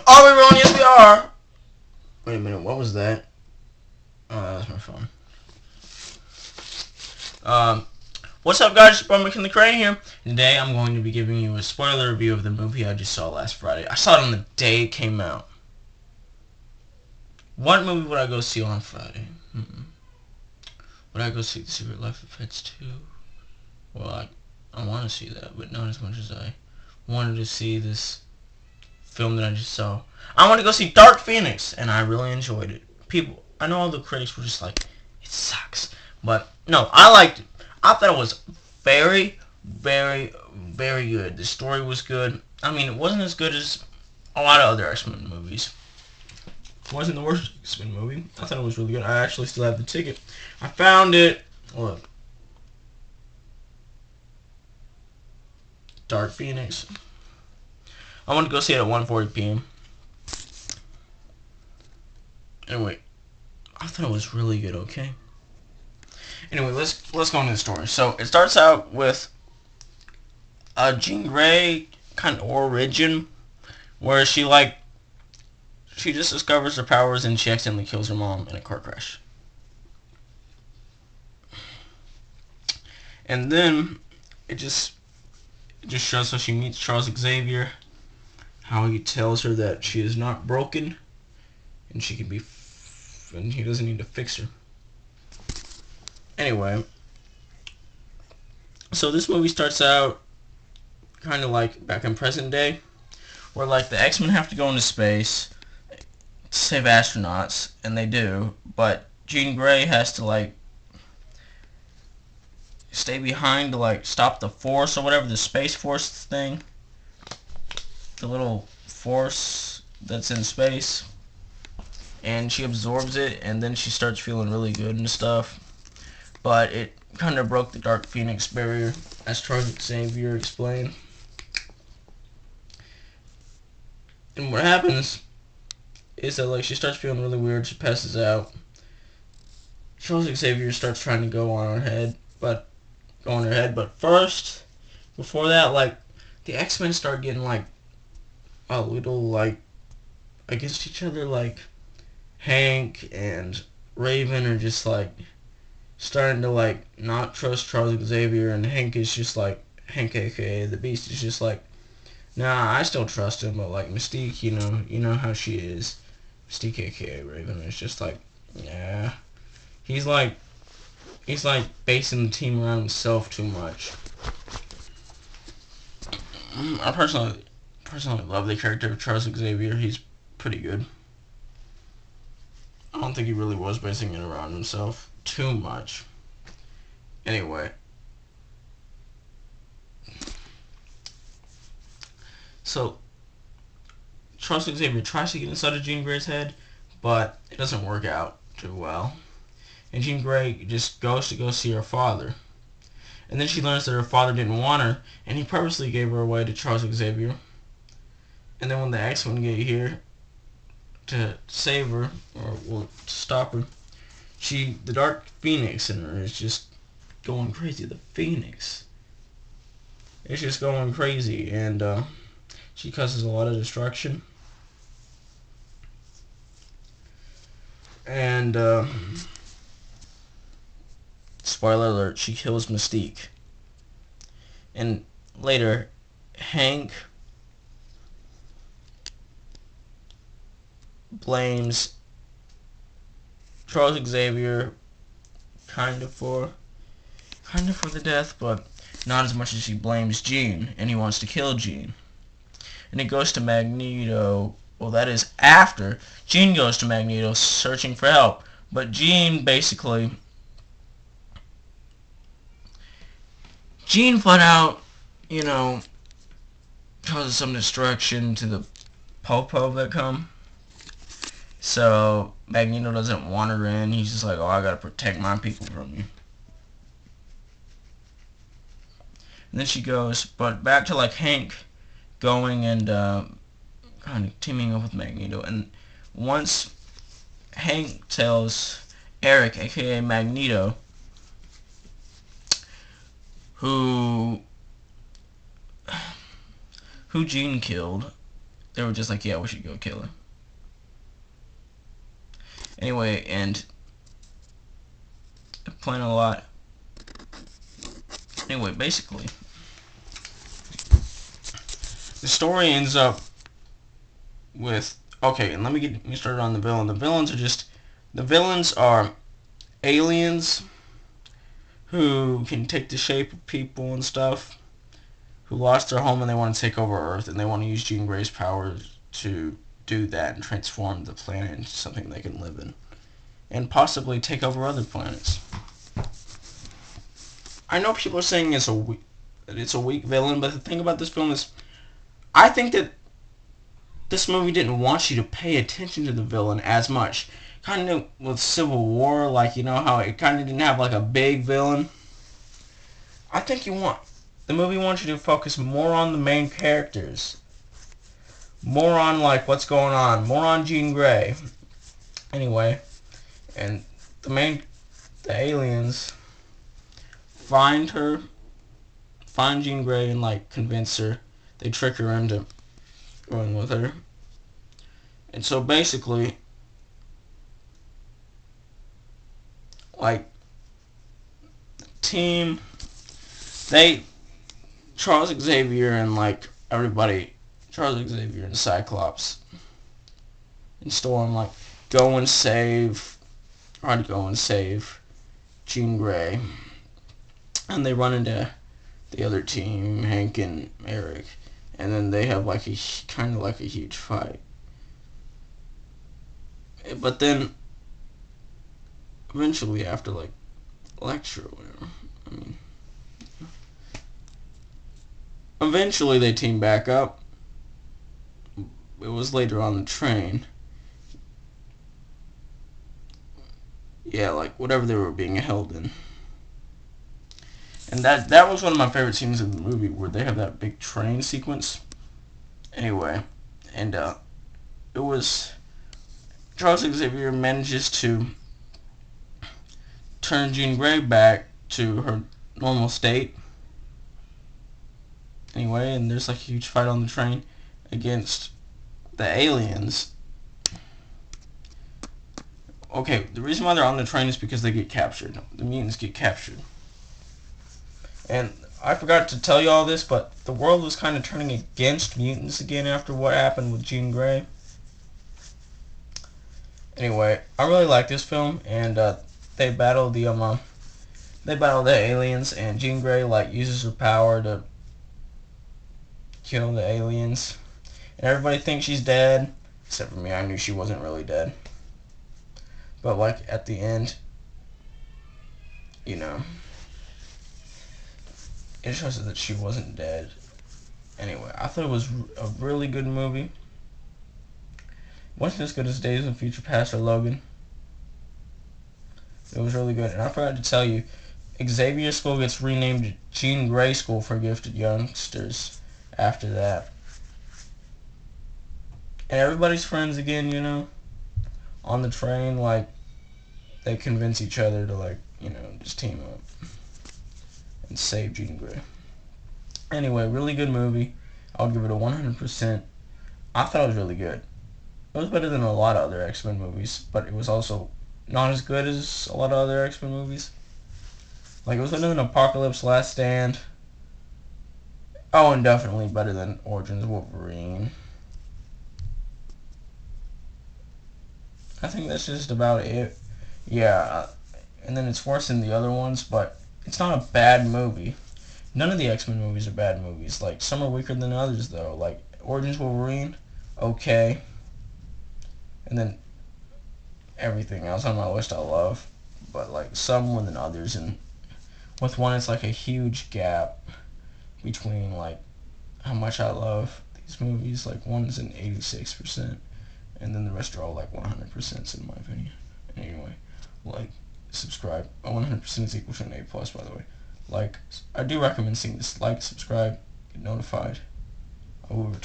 Are we rolling? Yes, we are. Wait a minute. What was that? Oh, that was my phone. What's up, guys? It's McKinley Crain here. Today, I'm going to be giving you a spoiler review of the movie I just saw last Friday. I saw it on the day it came out. What movie would I go see on Friday? Would I go see The Secret Life of Pets 2? Well, I want to see that, but not as much as I wanted to see this film that I just saw. I want to go see Dark Phoenix, and I really enjoyed it. I know all the critics were just like, it sucks. But, no, I liked it. I thought it was very, very, very good. The story was good. I mean, it wasn't as good as a lot of other X-Men movies. It wasn't the worst X-Men movie. I thought it was really good. I actually still have the ticket. I found it. Look. Dark Phoenix. I want to go see it at 1:40 p.m. Anyway, I thought it was really good, okay? Anyway, let's go into the story. So, it starts out with Jean Grey kind of origin, where she just discovers her powers and she accidentally kills her mom in a car crash. And then it just shows how she meets Charles Xavier, how he tells her that she is not broken and she can be and he doesn't need to fix her. Anyway, so this movie starts out kind of like back in present day, where like the X-Men have to go into space to save astronauts, and they do, but Jean Grey has to like stay behind to like stop the force or whatever, the space force thing, the little force that's in space, and she absorbs it, and then she starts feeling really good and stuff. But it kind of broke the Dark Phoenix barrier, as Charles Xavier explained. And what happens is that like she starts feeling really weird, she passes out. Charles Xavier starts trying to go on her head, but first, before that, like the X-Men start getting like a little like against each other. Like Hank and Raven are just like starting to like not trust Charles Xavier, and Hank aka the Beast is just like, nah, I still trust him, but like Mystique, you know how she is. Mystique aka Raven is just like, yeah. He's like basing the team around himself too much. I personally love the character of Charles Xavier. He's pretty good. I don't think he really was basing it around himself too much. Anyway. So, Charles Xavier tries to get inside of Jean Grey's head, but it doesn't work out too well. And Jean Grey just goes to go see her father. And then she learns that her father didn't want her, and he purposely gave her away to Charles Xavier. And then when the X-Men get here to save her, or well, to stop her, the Dark Phoenix in her is just going crazy. The Phoenix. It's just going crazy, and she causes a lot of destruction. And spoiler alert, she kills Mystique. And later, Hank blames Charles Xavier kind of for the death, but not as much as he blames Jean, and he wants to kill Jean. And it goes to Magneto. Well, that is after Jean goes to Magneto searching for help. But Jean flat out, causes some destruction to the Popo that come. So Magneto doesn't want her in. He's just like, oh, I gotta protect my people from you. And then she goes, but back to like Hank going and kind of teaming up with Magneto. And once Hank tells Eric, aka Magneto, who Jean killed, They were just like, yeah, we should go kill her. Anyway, and they're playing a lot. Anyway, basically, the story ends up with, okay, and let me get me started on the villain. The villains are aliens who can take the shape of people and stuff, who lost their home and they want to take over Earth, and they want to use Jean Grey's powers to do that and transform the planet into something they can live in, and possibly take over other planets. I know people are saying that it's a weak villain, but the thing about this film is, I think that this movie didn't want you to pay attention to the villain as much. Kind of with Civil War, like, you know how it kind of didn't have like a big villain. I think the movie wants you to focus more on the main characters, more on like what's going on, more on Jean Grey. Anyway, and the aliens find Jean Grey and like convince her. They trick her into going with her. And so basically, like, team, Charles Xavier and like everybody, Charles Xavier and Cyclops and Storm, like, try to go and save Jean Grey. And they run into the other team, Hank and Eric, and then they have like a kind of like a huge fight. But then eventually, after like lecture or whatever, eventually they team back up. It was later on the train. Yeah, like whatever they were being held in. And that was one of my favorite scenes in the movie, where they have that big train sequence. Anyway, and it was Charles Xavier manages to turn Jean Grey back to her normal state. Anyway, and there's like a huge fight on the train against the aliens. Okay, the reason why they're on the train is because they get captured. The mutants get captured. And I forgot to tell you all this, but the world was kind of turning against mutants again after what happened with Jean Grey. Anyway, I really like this film, and they battle the aliens, and Jean Grey like uses her power to kill the aliens, and everybody thinks she's dead, except for me. I knew she wasn't really dead, but like at the end, you know, it shows that she wasn't dead. Anyway, I thought it was a really good movie. Wasn't as good as Days of Future Past or Logan. It was really good. And I forgot to tell you, Xavier School gets renamed to Jean Grey School for Gifted Youngsters after that. And everybody's friends again, you know. On the train, like, they convince each other to, like, you know, just team up and save Jean Grey. Anyway, really good movie. I would give it a 100%. I thought it was really good. It was better than a lot of other X-Men movies, but it was also not as good as a lot of other X-Men movies. Like, it was better than Apocalypse, Last Stand. Oh, and definitely better than Origins Wolverine. I think that's just about it. Yeah, and then it's worse than the other ones, but it's not a bad movie. None of the X-Men movies are bad movies. Like, some are weaker than others, though. Like, Origins Wolverine, okay. And then everything else on my list I love. But, like, some more than others. And with one, it's like a huge gap between, like, how much I love these movies. Like, one's an 86%. And then the rest are all, like, 100% in my opinion. Anyway, like, subscribe. 100% is equal to an A+, by the way. Like, I do recommend seeing this. Like, subscribe, get notified. I will return.